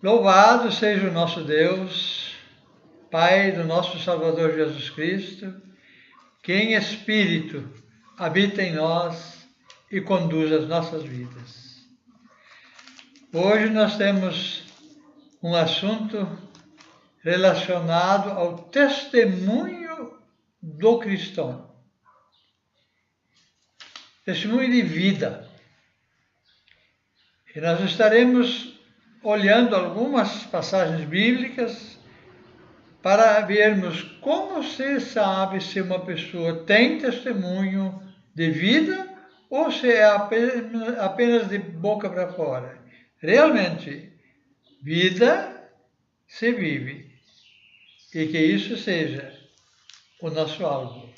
Louvado seja o nosso Deus, Pai do nosso Salvador Jesus Cristo, que em Espírito habita em nós e conduz as nossas vidas. Hoje nós temos um assunto relacionado ao testemunho do cristão. Testemunho de vida. E nós estaremos olhando algumas passagens bíblicas para vermos como se sabe se uma pessoa tem testemunho de vida ou se é apenas de boca para fora. Realmente, vida se vive e que isso seja o nosso alvo.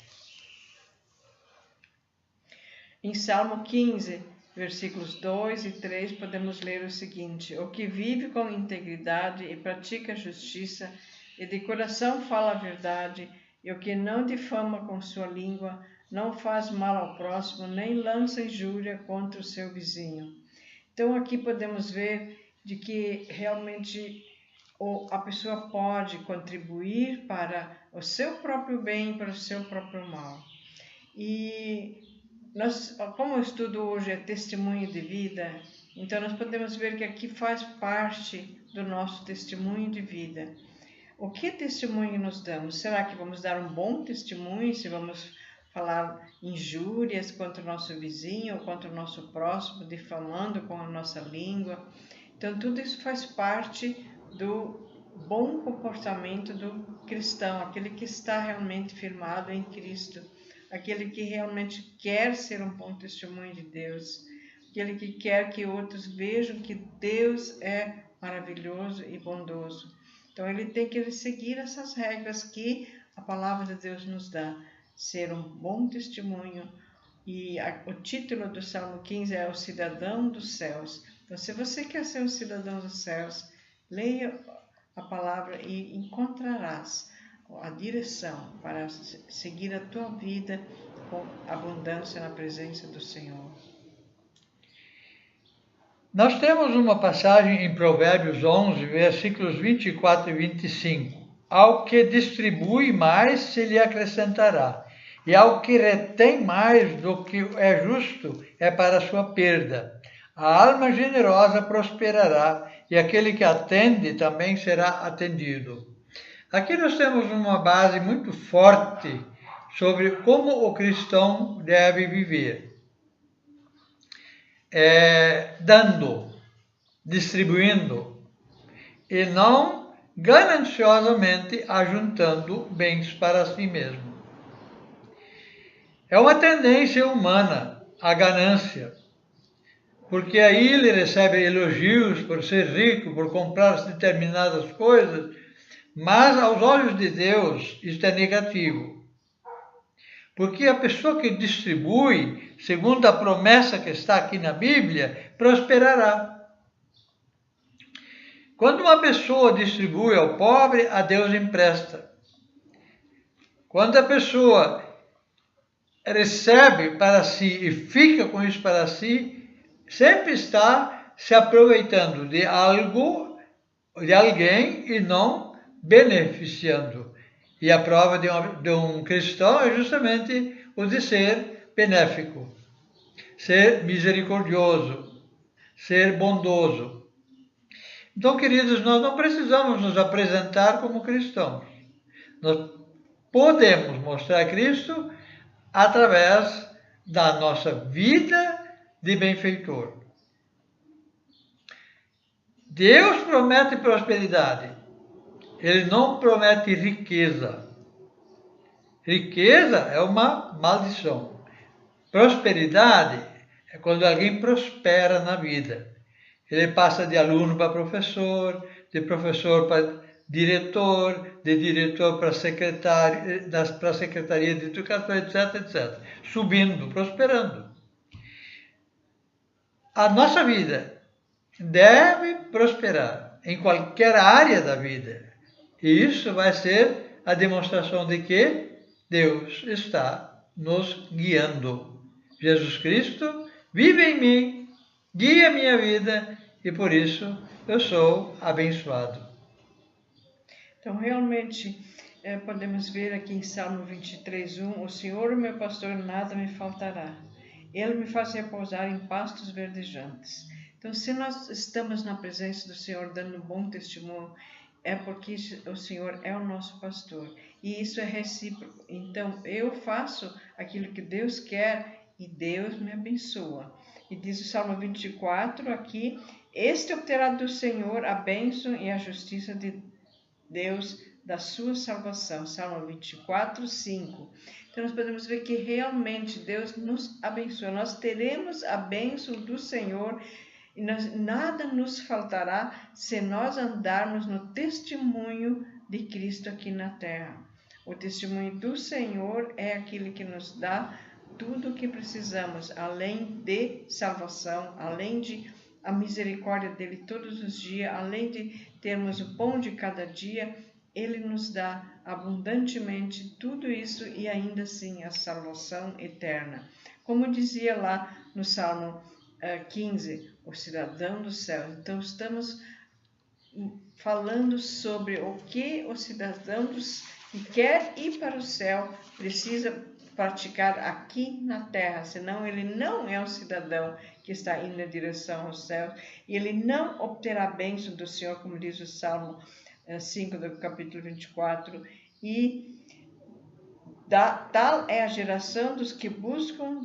Em Salmo 15, versículos 2 e 3, podemos ler o seguinte: O que vive com integridade e pratica a justiça, e de coração fala a verdade, e o que não difama com sua língua, não faz mal ao próximo, nem lança injúria contra o seu vizinho. Então aqui podemos ver de que realmente a pessoa pode contribuir para o seu próprio bem e para o seu próprio mal. E como o estudo hoje é testemunho de vida, então nós podemos ver que aqui faz parte do nosso testemunho de vida. O que testemunho nos damos? Será que vamos dar um bom testemunho, se vamos falar injúrias contra o nosso vizinho ou contra o nosso próximo, difamando com a nossa língua? Então tudo isso faz parte do bom comportamento do cristão, aquele que está realmente firmado em Cristo, aquele que realmente quer ser um bom testemunho de Deus, aquele que quer que outros vejam que Deus é maravilhoso e bondoso. Então ele tem que seguir essas regras que a palavra de Deus nos dá, ser um bom testemunho. E o título do Salmo 15 é O Cidadão dos Céus. Então, se você quer ser um cidadão dos céus, leia a palavra e encontrarás a direção para seguir a tua vida com abundância na presença do Senhor. Nós temos uma passagem em Provérbios 11, versículos 24 e 25. Ao que distribui mais, se lhe acrescentará, e ao que retém mais do que é justo, é para a sua perda. A alma generosa prosperará, e aquele que atende também será atendido. Aqui nós temos uma base muito forte sobre como o cristão deve viver. Dando, distribuindo, e não gananciosamente ajuntando bens para si mesmo. É uma tendência humana a ganância, porque aí ele recebe elogios por ser rico, por comprar determinadas coisas, mas aos olhos de Deus isto é negativo. Porque a pessoa que distribui, segundo a promessa que está aqui na Bíblia, prosperará. Quando uma pessoa distribui ao pobre, a Deus empresta. Quando a pessoa recebe para si e fica com isso para si, sempre está se aproveitando de algo, de alguém e não beneficiando. E a prova de um cristão é justamente o de ser benéfico, ser misericordioso, ser bondoso. Então, queridos, nós não precisamos nos apresentar como cristãos. Nós podemos mostrar Cristo através da nossa vida de benfeitor. Deus promete prosperidade. Ele não promete riqueza. Riqueza é uma maldição. Prosperidade é quando alguém prospera na vida. Ele passa de aluno para professor, de professor para diretor, de diretor para secretário, para a Secretaria de Educação, etc, etc. Subindo, prosperando. A nossa vida deve prosperar em qualquer área da vida. E isso vai ser a demonstração de que Deus está nos guiando. Jesus Cristo vive em mim, guia a minha vida e por isso eu sou abençoado. Então, realmente, podemos ver aqui em Salmo 23:1, o Senhor, o meu pastor, nada me faltará. Ele me faz repousar em pastos verdejantes. Então, se nós estamos na presença do Senhor dando bom testemunho, é porque o Senhor é o nosso pastor. E isso é recíproco. Então, eu faço aquilo que Deus quer e Deus me abençoa. E diz o Salmo 24 aqui, este obterá do Senhor a bênção e a justiça de Deus da sua salvação. Salmo 24:5. Então nós podemos ver que realmente Deus nos abençoa. Nós teremos a bênção do Senhor e nada nos faltará se nós andarmos no testemunho de Cristo aqui na terra. O testemunho do Senhor é aquele que nos dá tudo o que precisamos, além de salvação, além de a misericórdia dele todos os dias, além de termos o pão de cada dia, ele nos dá abundantemente tudo isso e ainda assim a salvação eterna. Como dizia lá no Salmo 15, o cidadão dos céus. Então estamos falando sobre o que o cidadão que quer ir para o céu precisa praticar aqui na terra, senão ele não é um cidadão que está indo em direção ao céu, e ele não obterá a bênção do Senhor, como diz o Salmo 5 do capítulo 24, e tal é a geração dos que buscam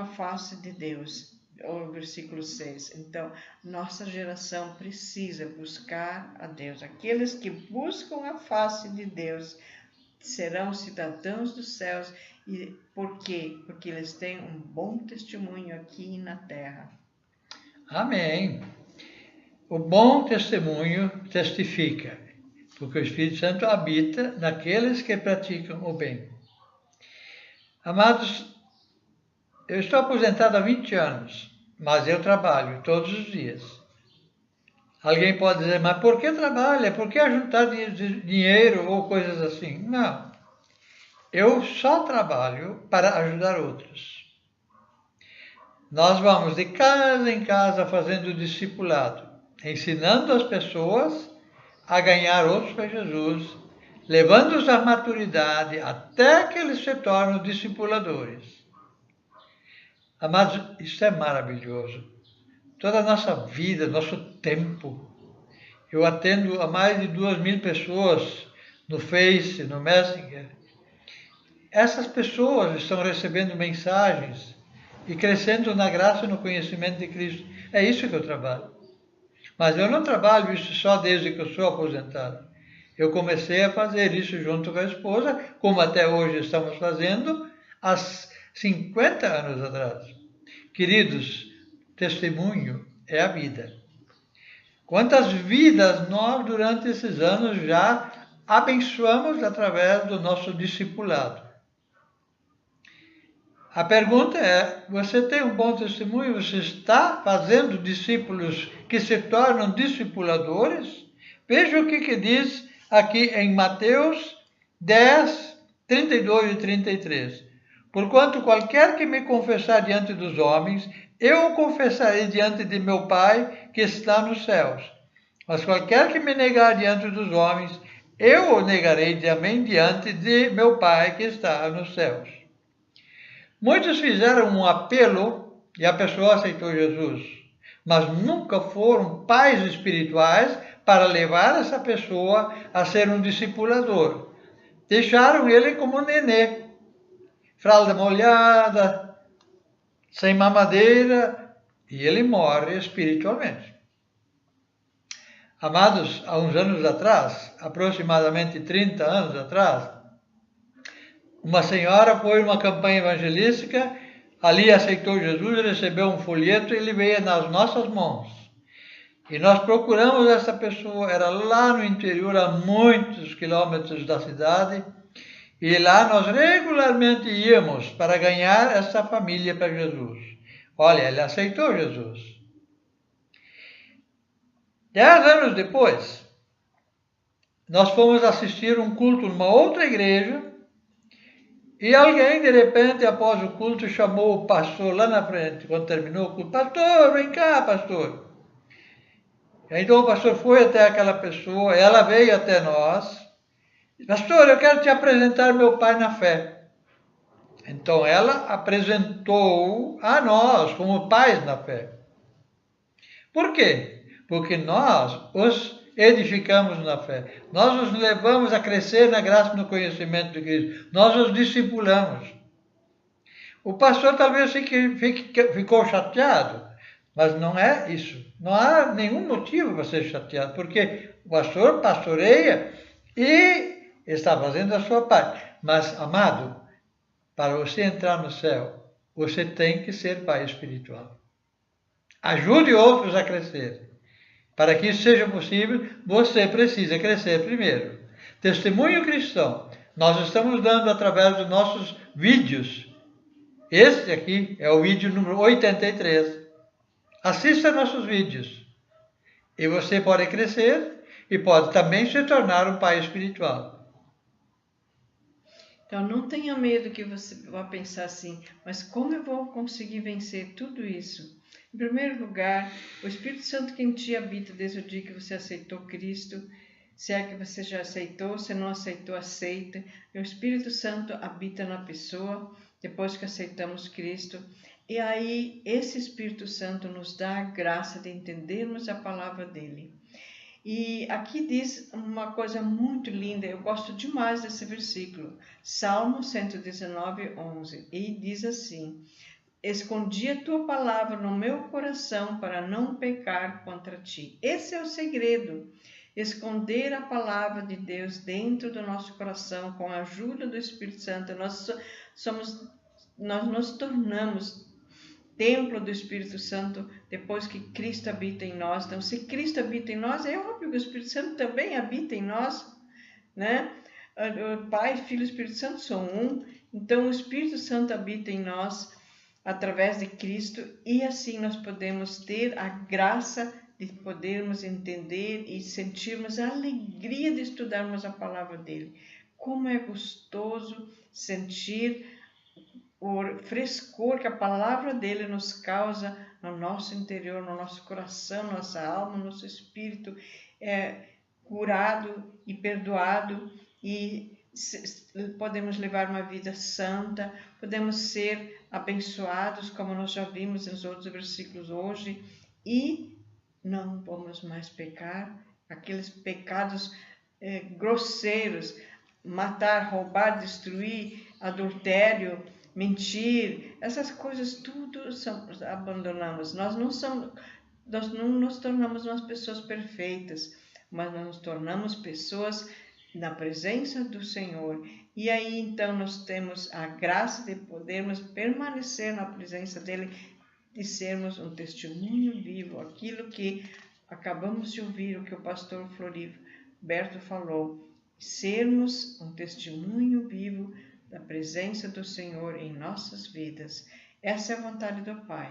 a face de Deus. O versículo 6. Então, nossa geração precisa buscar a Deus. Aqueles que buscam a face de Deus serão cidadãos dos céus. E por quê? Porque eles têm um bom testemunho aqui na terra. Amém. O bom testemunho testifica, porque o Espírito Santo habita naqueles que praticam o bem. Amados, eu estou aposentado há 20 anos, mas eu trabalho todos os dias. Alguém pode dizer, mas por que trabalha? Por que ajuntar dinheiro ou coisas assim? Não. Eu só trabalho para ajudar outros. Nós vamos de casa em casa fazendo discipulado, ensinando as pessoas a ganhar outros para Jesus, levando-os à maturidade até que eles se tornem discipuladores. Amados, isso é maravilhoso. Toda a nossa vida, nosso tempo. Eu atendo a mais de 2.000 pessoas no Face, no Messenger. Essas pessoas estão recebendo mensagens e crescendo na graça e no conhecimento de Cristo. É isso que eu trabalho. Mas eu não trabalho isso só desde que eu sou aposentado. Eu comecei a fazer isso junto com a esposa, como até hoje estamos fazendo, há 50 anos atrás. Queridos, testemunho é a vida. Quantas vidas nós, durante esses anos, já abençoamos através do nosso discipulado? A pergunta é, você tem um bom testemunho? Você está fazendo discípulos que se tornam discipuladores? Veja o que diz aqui em Mateus 10, 32 e 33. Porquanto qualquer que me confessar diante dos homens, eu o confessarei diante de meu Pai que está nos céus. Mas qualquer que me negar diante dos homens, eu o negarei também diante de meu Pai que está nos céus. Muitos fizeram um apelo e a pessoa aceitou Jesus, mas nunca foram pais espirituais para levar essa pessoa a ser um discipulador. Deixaram ele como um nenê, fralda molhada, sem mamadeira, e ele morre espiritualmente. Amados, há uns anos atrás, aproximadamente 30 anos atrás, uma senhora foi uma campanha evangelística, ali aceitou Jesus, recebeu um folheto e ele veio nas nossas mãos. E nós procuramos essa pessoa, era lá no interior, a muitos quilômetros da cidade, e lá nós regularmente íamos para ganhar essa família para Jesus. Olha, ele aceitou Jesus. 10 anos depois, nós fomos assistir um culto numa outra igreja, e alguém, de repente, após o culto, chamou o pastor lá na frente, quando terminou o culto. Pastor, vem cá, pastor. Então o pastor foi até aquela pessoa, ela veio até nós. Pastor, eu quero te apresentar meu pai na fé. Então ela apresentou a nós como pais na fé. Por quê? Porque nós os edificamos na fé. Nós os levamos a crescer na graça e no conhecimento de Cristo. Nós os discipulamos. O pastor talvez ficou chateado, mas não é isso. Não há nenhum motivo para ser chateado, porque o pastor pastoreia e está fazendo a sua parte. Mas, amado, para você entrar no céu, você tem que ser pai espiritual. Ajude outros a crescer. Para que isso seja possível, você precisa crescer primeiro. Testemunho cristão, nós estamos dando através dos nossos vídeos. Este aqui é o vídeo número 83. Assista nossos vídeos. E você pode crescer e pode também se tornar um pai espiritual. Então, não tenha medo que você vá pensar assim, mas como eu vou conseguir vencer tudo isso? Em primeiro lugar, o Espírito Santo que em ti habita desde o dia que você aceitou Cristo, se é que você já aceitou, se não aceitou, aceita. O Espírito Santo habita na pessoa depois que aceitamos Cristo. E aí, esse Espírito Santo nos dá a graça de entendermos a palavra dele. E aqui diz uma coisa muito linda, eu gosto demais desse versículo, Salmo 119, 11, e diz assim: escondi a tua palavra no meu coração para não pecar contra ti. Esse é o segredo, esconder a palavra de Deus dentro do nosso coração com a ajuda do Espírito Santo. Nós nos tornamos templo do Espírito Santo depois que Cristo habita em nós. Então, se Cristo habita em nós, é óbvio que o Espírito Santo também habita em nós, né? O Pai, Filho e Espírito Santo são um. Então, o Espírito Santo habita em nós através de Cristo e assim nós podemos ter a graça de podermos entender e sentirmos a alegria de estudarmos a palavra dele. Como é gostoso sentir o frescor que a palavra dele nos causa no nosso interior, no nosso coração, nossa alma, nosso espírito curado e perdoado, e podemos levar uma vida santa, podemos ser abençoados, como nós já vimos nos outros versículos hoje, e não vamos mais pecar, aqueles pecados grosseiros, matar, roubar, destruir, adultério, mentir, essas coisas tudo abandonamos. Nós não nos tornamos umas pessoas perfeitas, mas nós nos tornamos pessoas na presença do Senhor. E aí então nós temos a graça de podermos permanecer na presença dele, de sermos um testemunho vivo, aquilo que acabamos de ouvir, o que o pastor Floriberto falou, sermos um testemunho vivo da presença do Senhor em nossas vidas. Essa é a vontade do Pai.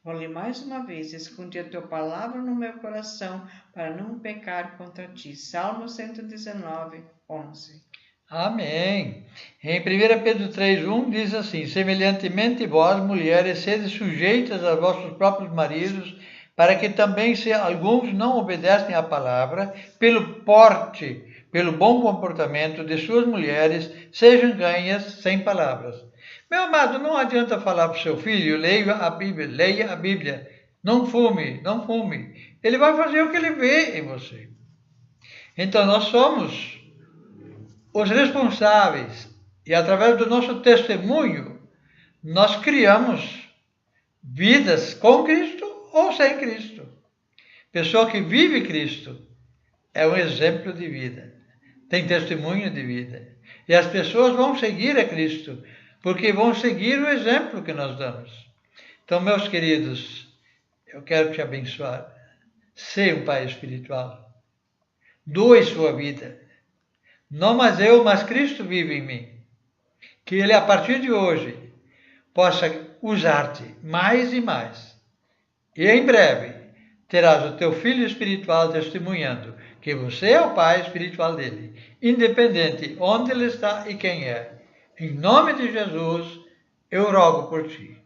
Vou ler mais uma vez: escondi a tua palavra no meu coração para não pecar contra ti. Salmo 119, 11. Amém. Em 1 Pedro 3,1 diz assim: semelhantemente vós, mulheres, sede sujeitas aos vossos próprios maridos, para que também, se alguns não obedecem à palavra, pelo porte, pelo bom comportamento de suas mulheres, sejam ganhas sem palavras. Meu amado, não adianta falar para o seu filho: leia a Bíblia, não fume, não fume. Ele vai fazer o que ele vê em você. Então nós somos os responsáveis, e através do nosso testemunho, nós criamos vidas com Cristo ou sem Cristo. Pessoa que vive Cristo é um exemplo de vida, tem testemunho de vida. E as pessoas vão seguir a Cristo, porque vão seguir o exemplo que nós damos. Então, meus queridos, eu quero te abençoar. Seja um pai espiritual. Doe sua vida. Não mais eu, mas Cristo vive em mim. Que Ele, a partir de hoje, possa usar-te mais e mais. E em breve, terás o teu filho espiritual testemunhando que você é o pai espiritual dele, independente onde ele está e quem é. Em nome de Jesus, eu rogo por ti.